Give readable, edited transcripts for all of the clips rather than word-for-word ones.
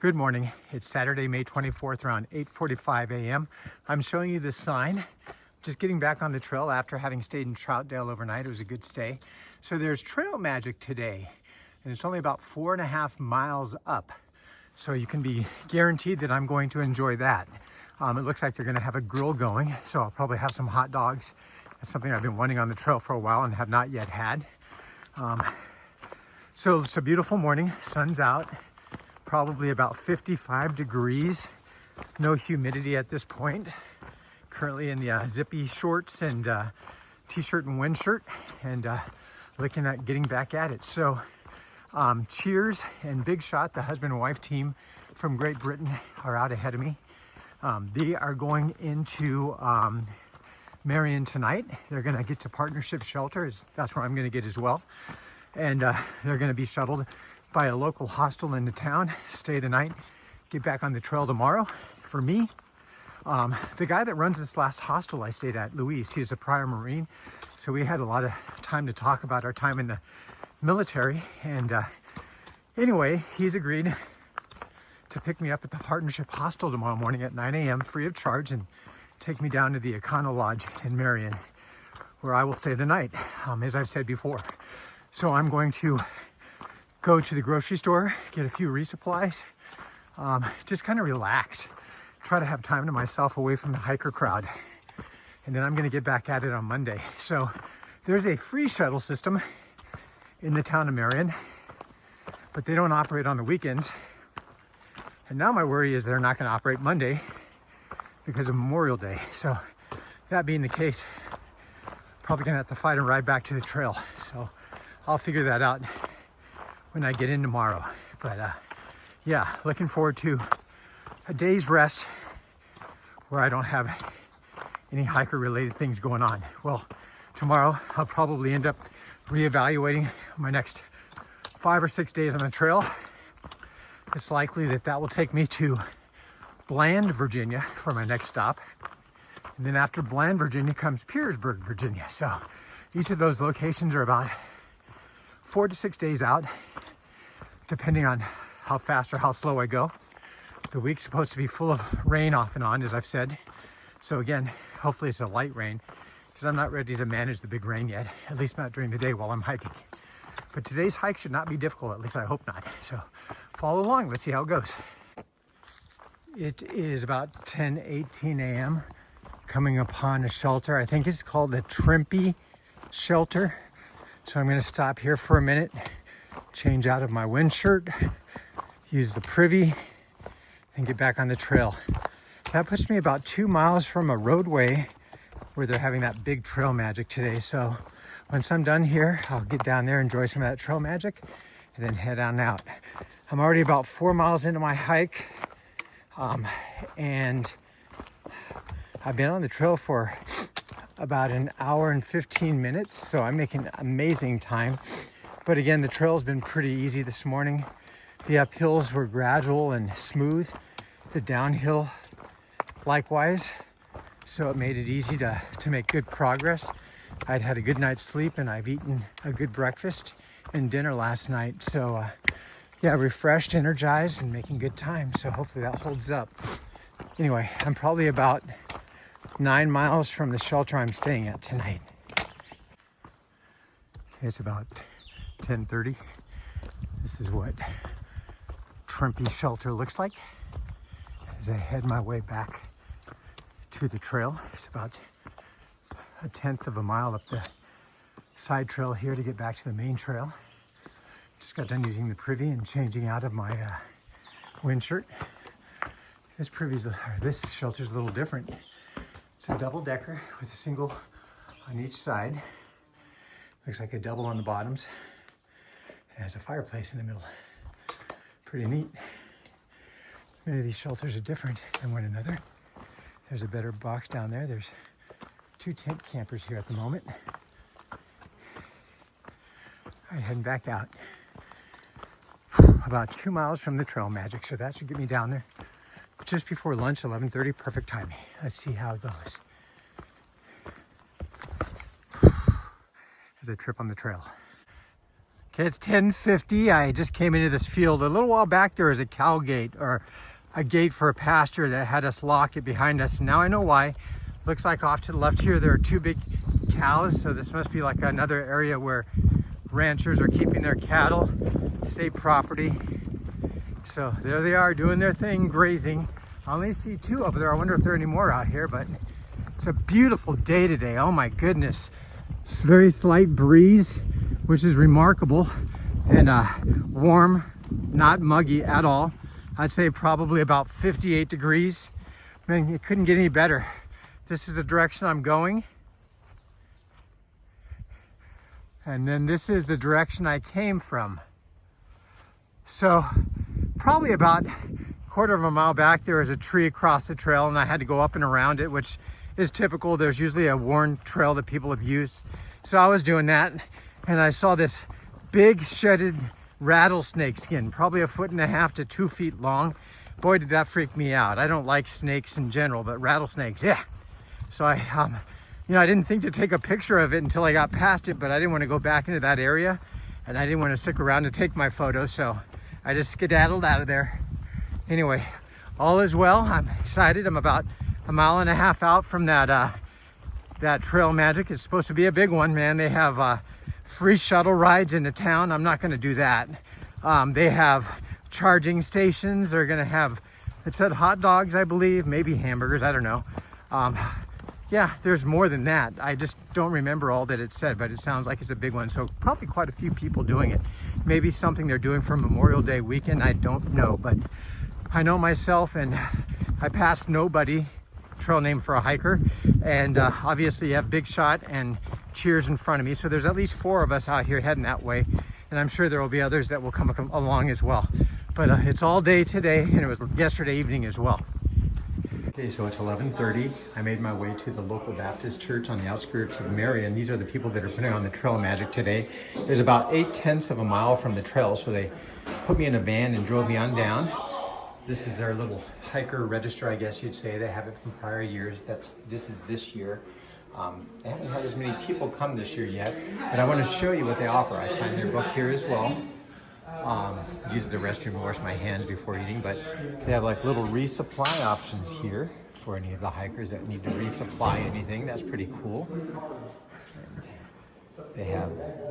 Good morning. It's Saturday, May 24th, around 8:45 a.m. I'm showing you this sign. Just getting back on the trail after having stayed in Troutdale overnight. It was a good stay. So there's trail magic today, and it's only about 4.5 miles up. So you can be guaranteed that I'm going to enjoy that. It looks like they're going to have a grill going, so I'll probably have some hot dogs. That's something I've been wanting on the trail for a while and have not yet had. So it's a beautiful morning. Sun's out. Probably about 55 degrees, no humidity at this point. Currently in the zippy shorts and t-shirt and wind shirt, and looking at getting back at it. So cheers and big shot. The husband and wife team from Great Britain are out ahead of me. They are going into Marion tonight. They're gonna get to Partnership Shelter. That's where I'm gonna get as well. And they're gonna be shuttled by a local hostel into town, stay the night, get back on the trail tomorrow. For me, the guy that runs this last hostel I stayed at, Luis, he's a prior Marine, so we had a lot of time to talk about our time in the military. And anyway, he's agreed to pick me up at the Partnership Hostel tomorrow morning at 9 a.m. free of charge and take me down to the Econo Lodge in Marion, where I will stay the night, as I've said before. So I'm going to go to the grocery store, get a few resupplies, just kind of relax, try to have time to myself away from the hiker crowd. And then I'm gonna get back at it on Monday. So there's a free shuttle system in the town of Marion, but they don't operate on the weekends. And now my worry is they're not gonna operate Monday because of Memorial Day. So that being the case, probably gonna have to fight and ride back to the trail. So I'll figure that out when I get in tomorrow. But yeah, looking forward to a day's rest where I don't have any hiker related things going on. Well, tomorrow I'll probably end up reevaluating my next 5 or 6 days on the trail. It's likely that that will take me to Bland, Virginia for my next stop. And then after Bland, Virginia comes Petersburg, Virginia. So each of those locations are about 4 to 6 days out, depending on how fast or how slow I go. The week's supposed to be full of rain off and on, as I've said. So again, hopefully it's a light rain, because I'm not ready to manage the big rain yet, at least not during the day while I'm hiking. But today's hike should not be difficult, at least I hope not. So follow along, let's see how it goes. It is about 10:18 a.m. coming upon a shelter. I think it's called the Trimpe Shelter. So I'm gonna stop here for a minute, change out of my wind shirt, use the privy, and get back on the trail. That puts me about 2 miles from a roadway where they're having that big trail magic today. So once I'm done here, I'll get down there, enjoy some of that trail magic, and then head on out. I'm already about 4 miles into my hike, and I've been on the trail for about an hour and 15 minutes, so I'm making amazing time. But again, the trail's been pretty easy this morning. The uphills were gradual and smooth, the downhill likewise, so it made it easy to make good progress. I'd had a good night's sleep and I've eaten a good breakfast and dinner last night, so yeah, refreshed, energized, and making good time, so hopefully that holds up. Anyway, I'm probably about 9 miles from the shelter I'm staying at tonight. Okay, it's about 10:30. This is what Trimpe Shelter looks like as I head my way back to the trail. It's about 1/10 of a mile up the side trail here to get back to the main trail. Just got done using the privy and changing out of my wind shirt. This shelter's a little different. It's a double decker with a single on each side. Looks like a double on the bottoms. It has a fireplace in the middle. Pretty neat. Many of these shelters are different than one another. There's a better box down there. There's 2 tent campers here at the moment. All right, heading back out. About 2 miles from the trail magic, so that should get me down there just before lunch, 11:30, perfect timing. Let's see how it goes as I trip on the trail. Okay, it's 10:50. I just came into this field. A little while back there is a cow gate, or a gate for a pasture that had us lock it behind us. And now I know why. Looks like off to the left here there are two big cows, so this must be like another area where ranchers are keeping their cattle, state property. So there they are doing their thing, grazing. I only see two over there. I wonder if there are any more out here, but it's a beautiful day today. Oh my goodness. It's a very slight breeze, which is remarkable, and warm, not muggy at all. I'd say probably about 58 degrees. Man, it couldn't get any better. This is the direction I'm going. And then this is the direction I came from. So probably about a quarter of a mile back, there is a tree across the trail, and I had to go up and around it, which is typical. There's usually a worn trail that people have used. So I was doing that, and I saw this big shedded rattlesnake skin, probably 1.5 to 2 feet long. Boy, did that freak me out. I don't like snakes in general, but rattlesnakes, yeah. So I didn't think to take a picture of it until I got past it, but I didn't want to go back into that area, and I didn't want to stick around to take my photo, so I just skedaddled out of there. Anyway, all is well. I'm excited. I'm about 1.5 miles out from that Trail Magic. It's supposed to be a big one, man. They have free shuttle rides into town. I'm not going to do that. They have charging stations. They're going to have, it said hot dogs, I believe, maybe hamburgers. I don't know. Yeah, there's more than that. I just don't remember all that it said, but it sounds like it's a big one. So probably quite a few people doing it. Maybe something they're doing for Memorial Day weekend. I don't know, but I know myself, and I passed nobody. Trail name for a hiker, and obviously you have Big Shot and Cheers in front of me, so there's at least 4 of us out here heading that way, and I'm sure there will be others that will come along as well. But it's all day today, and it was yesterday evening as well. Okay, so it's 11:30. I made my way to the local Baptist church on the outskirts of Marion. These are the people that are putting on the Trail Magic today. There's about 0.8 of a mile from the trail, so they put me in a van and drove me on down. This is their little hiker register, I guess you'd say. They have it from prior years. This is this year. They haven't had as many people come this year yet, but I want to show you what they offer. I signed their book here as well. Use the restroom to wash my hands before eating, but they have like little resupply options here for any of the hikers that need to resupply anything. That's pretty cool. And they have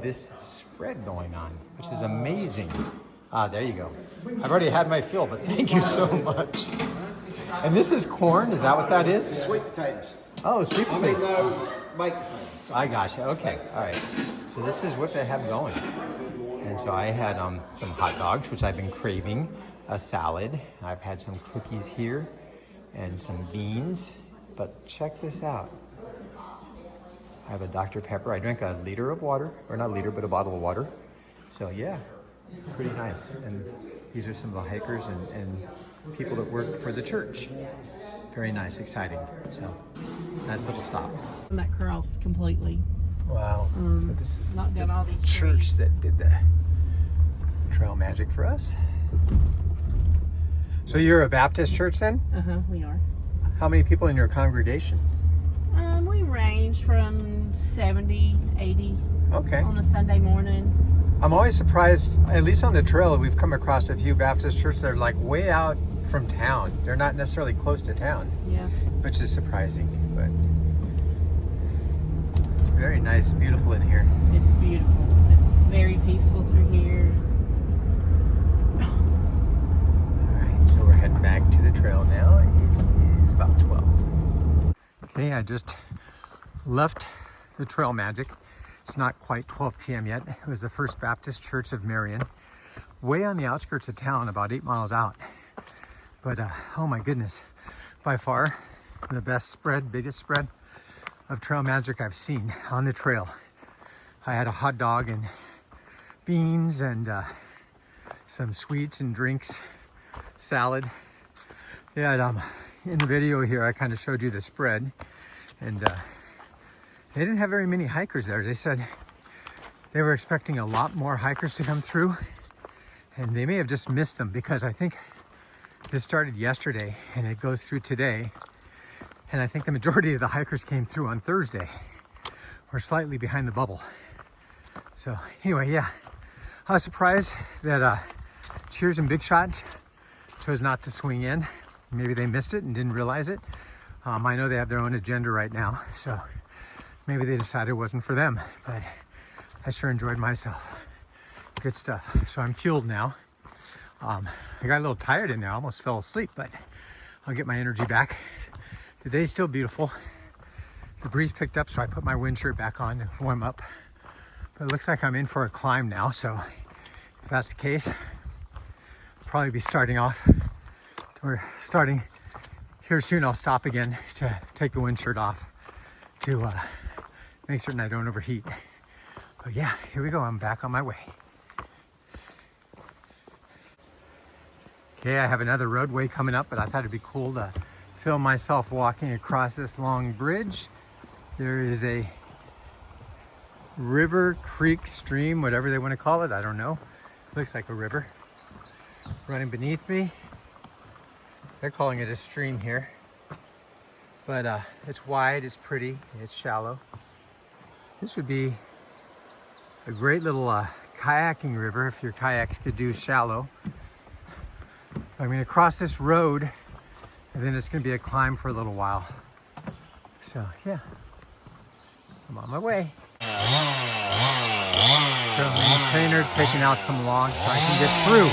this spread going on, which is amazing. There you go. I've already had my fill, but thank you so much. And this is corn, is that what that is? Sweet potatoes. Oh, sweet potatoes. Baked potatoes. I gotcha, okay, all right. So this is what they have going. And so I had some hot dogs, which I've been craving, a salad. I've had some cookies here and some beans, but check this out. I have a Dr. Pepper. I drank a liter of water, or not a liter, but a bottle of water. So yeah. Pretty nice. And these are some of the hikers and people that work for the church. Very nice, exciting. So nice little stop. That cross completely. Wow. So this is knocked down all these church trees. that did the Trail Magic for us. So you're a Baptist church then? We are. How many people in your congregation? We range from 70, 80 Okay. on a Sunday morning. I'm always surprised, at least on the trail, we've come across a few Baptist churches that are like way out from town. They're not necessarily close to town, Yeah. which is surprising, but very nice, beautiful in here. It's beautiful. It's very peaceful through here. All right, so we're heading back to the trail now. It is about 12. Okay, I just left the Trail Magic. It's not quite 12 p.m. yet. It was the First Baptist Church of Marion, way on the outskirts of town, about 8 miles out. But oh my goodness, by far the best spread, biggest spread of Trail Magic I've seen on the trail. I had a hot dog and beans and some sweets and drinks, salad. Yeah, in the video here, I kind of showed you the spread, and they didn't have very many hikers there. They said they were expecting a lot more hikers to come through, and they may have just missed them because I think this started yesterday and it goes through today. And I think the majority of the hikers came through on Thursday. We're slightly behind the bubble. So anyway, yeah, I was surprised that Cheers and Big Shot chose not to swing in. Maybe they missed it and didn't realize it. I know they have their own agenda right now, so maybe they decided it wasn't for them, but I sure enjoyed myself. Good stuff. So I'm fueled now. I got a little tired in there, I almost fell asleep, but I'll get my energy back. The day's still beautiful. The breeze picked up, so I put my wind shirt back on to warm up. But it looks like I'm in for a climb now, so if that's the case, I'll probably be starting off, or starting here soon. I'll stop again to take the wind shirt off to make certain I don't overheat. But yeah, here we go, I'm back on my way. Okay, I have another roadway coming up, but I thought it'd be cool to film myself walking across this long bridge. There is a river, creek, stream, whatever they want to call it, I don't know. Looks like a river running beneath me. They're calling it a stream here. But it's wide, it's pretty, it's shallow. This would be a great little kayaking river if your kayaks could do shallow. I'm going to cross this road, and then it's going to be a climb for a little while. So yeah, I'm on my way. Currently in the trainer taking out some logs so I can get through.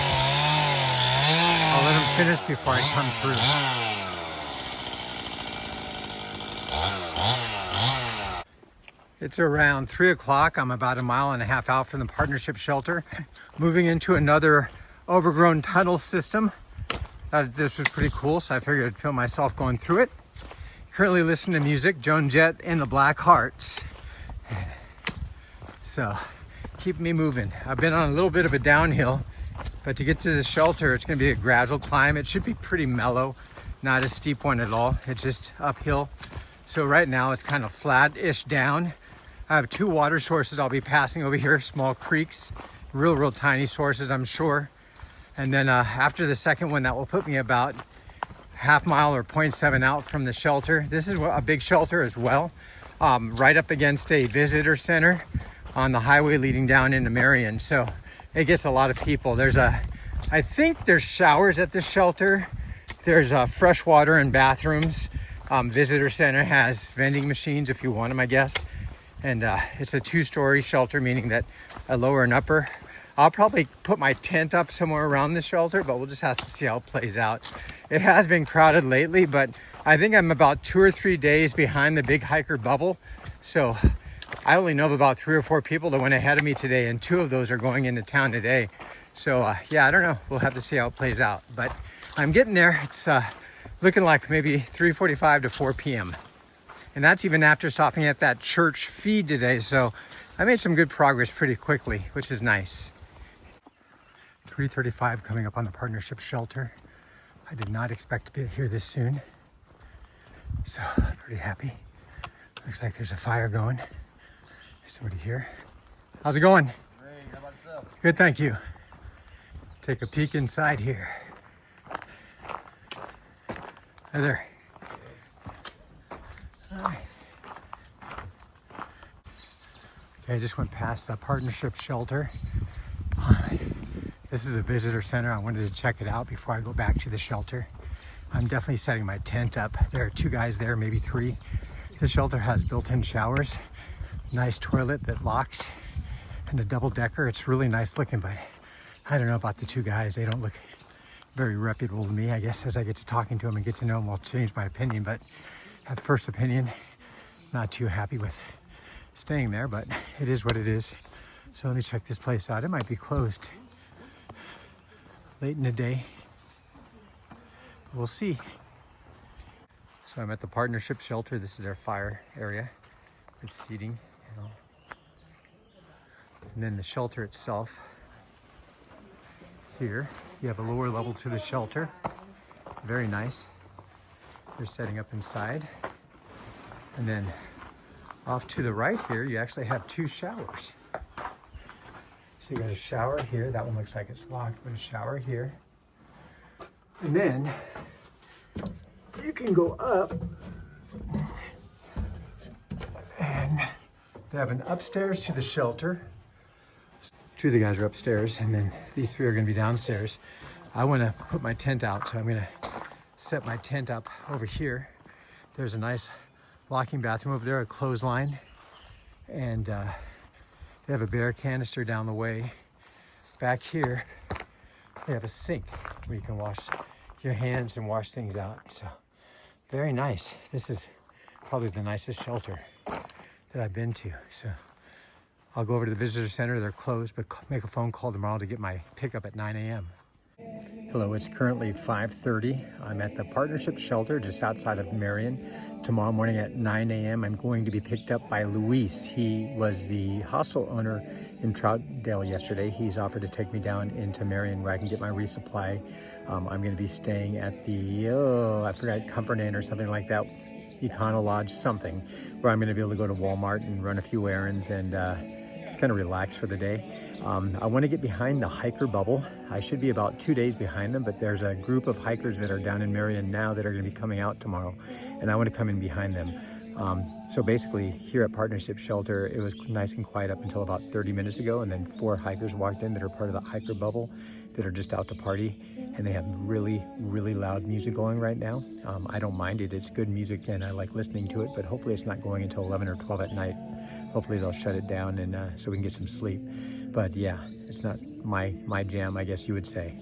I'll let him finish before I come through. It's around 3 o'clock. I'm about 1.5 miles out from the partnership shelter, moving into another overgrown tunnel system. Thought this was pretty cool, so I figured I'd film myself going through it. Currently listening to music, Joan Jett and the Black Hearts. So, keep me moving. I've been on a little bit of a downhill, but to get to the shelter, it's gonna be a gradual climb. It should be pretty mellow, not a steep one at all. It's just uphill. So right now it's kind of flat-ish down. I have 2 water sources I'll be passing over here, small creeks, real tiny sources, I'm sure. And then after the second one, that will put me about 1/2 mile or 0.7 out from the shelter. This is a big shelter as well, right up against a visitor center on the highway leading down into Marion. So it gets a lot of people. I think there's showers at the shelter. There's fresh water and bathrooms. Visitor center has vending machines if you want them, I guess. And it's a 2-story shelter, meaning that a lower and upper. I'll probably put my tent up somewhere around the shelter, but we'll just have to see how it plays out. It has been crowded lately, but I think I'm about 2 or 3 days behind the big hiker bubble. So I only know of about 3 or 4 people that went ahead of me today, and 2 of those are going into town today. So yeah, I don't know. We'll have to see how it plays out, but I'm getting there. It's looking like maybe 3:45 to 4 p.m. And that's even after stopping at that church feed today. So I made some good progress pretty quickly, which is nice. 3:35 coming up on the partnership shelter. I did not expect to be here this soon. So pretty happy. Looks like there's a fire going. There's somebody here. How's it going? Great, how about yourself? Good, thank you. Take a peek inside here. Hi there. All right. Okay, I just went past the partnership shelter. This is a visitor center. I wanted to check it out before I go back to the shelter. I'm definitely setting my tent up. There are 2 guys there, maybe 3. The shelter has built-in showers, nice toilet that locks, and a double-decker. It's really nice looking, but I don't know about the 2 guys. They don't look very reputable to me. I guess as I get to talking to them and get to know them, I'll change my opinion, but at first opinion, not too happy with staying there, but it is what it is. So let me check this place out. It might be closed late in the day. We'll see. So I'm at the partnership shelter. This is their fire area with seating, you know. And then the shelter itself. Here, you have a lower level to the shelter. Very nice. They're setting up inside. And then off to the right here, you actually have 2 showers. So you got a shower here. That one looks like it's locked, but a shower here. And then you can go up and they have an upstairs to the shelter. Two of the guys are upstairs, and then these three are gonna be downstairs. I wanna put my tent out, so I'm gonna set my tent up over here. There's a nice walk-in bathroom over there, a clothesline, and they have a bear canister down the way. Back here, they have a sink where you can wash your hands and wash things out. So very nice. This is probably the nicest shelter that I've been to. So I'll go over to the visitor center. They're closed, but make a phone call tomorrow to get my pickup at 9 a.m. Hello, it's currently 5:30. I'm at the Partnership Shelter just outside of Marion. Tomorrow morning at 9 a.m. I'm going to be picked up by Luis. He was the hostel owner in Troutdale yesterday. He's offered to take me down into Marion where I can get my resupply. I'm going to be staying at the, I forgot, Comfort Inn or something like that. Econo Lodge, something, where I'm going to be able to go to Walmart and run a few errands and just kind of relax for the day. I want to get behind the hiker bubble. I should be about 2 days behind them, but there's a group of hikers that are down in Marion now that are going to be coming out tomorrow, and I want to come in behind them. So basically here at Partnership Shelter, it was nice and quiet up until about 30 minutes ago, and then 4 hikers walked in that are part of the hiker bubble that are just out to party, and they have really, really loud music going right now. I don't mind it. It's good music and I like listening to it, but hopefully it's not going until 11 or 12 at night. Hopefully they'll shut it down and so we can get some sleep. But yeah, it's not my jam, I guess you would say.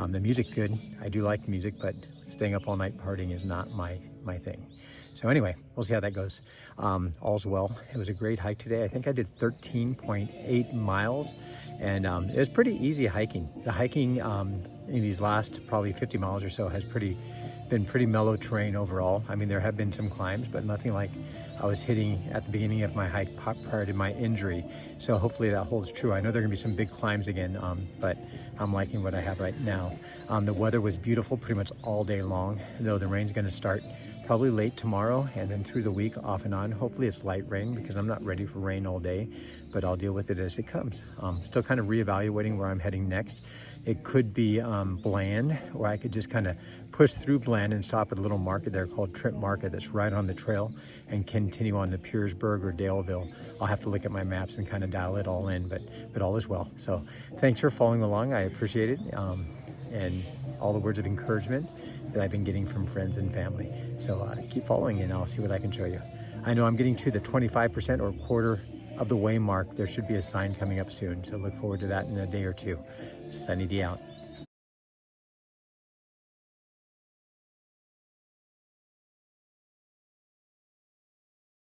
The music good. I do like the music, but staying up all night partying is not my thing. So anyway, we'll see how that goes. All's well. It was a great hike today. I think I did 13.8 miles, and it was pretty easy hiking. The hiking in these last probably 50 miles or so has been pretty mellow terrain overall. I mean, there have been some climbs, but nothing like I was hitting at the beginning of my hike prior to my injury. So hopefully that holds true. I know there are gonna be some big climbs again, but I'm liking what I have right now. The weather was beautiful pretty much all day long, though the rain's gonna start probably late tomorrow and then through the week off and on. Hopefully it's light rain because I'm not ready for rain all day, but I'll deal with it as it comes. Still kind of reevaluating where I'm heading next. It could be Bland, or I could just kind of push through Bland and stop at a little market there called Trip Market that's right on the trail and continue on to Pearsburg or Daleville. I'll have to look at my maps and kind of dial it all in, but all is well. So thanks for following along. I appreciate it, and all the words of encouragement that I've been getting from friends and family. So keep following and I'll see what I can show you. I know I'm getting to the 25% or quarter of the way mark. There should be a sign coming up soon. So look forward to that in a day or two. Sunny D out.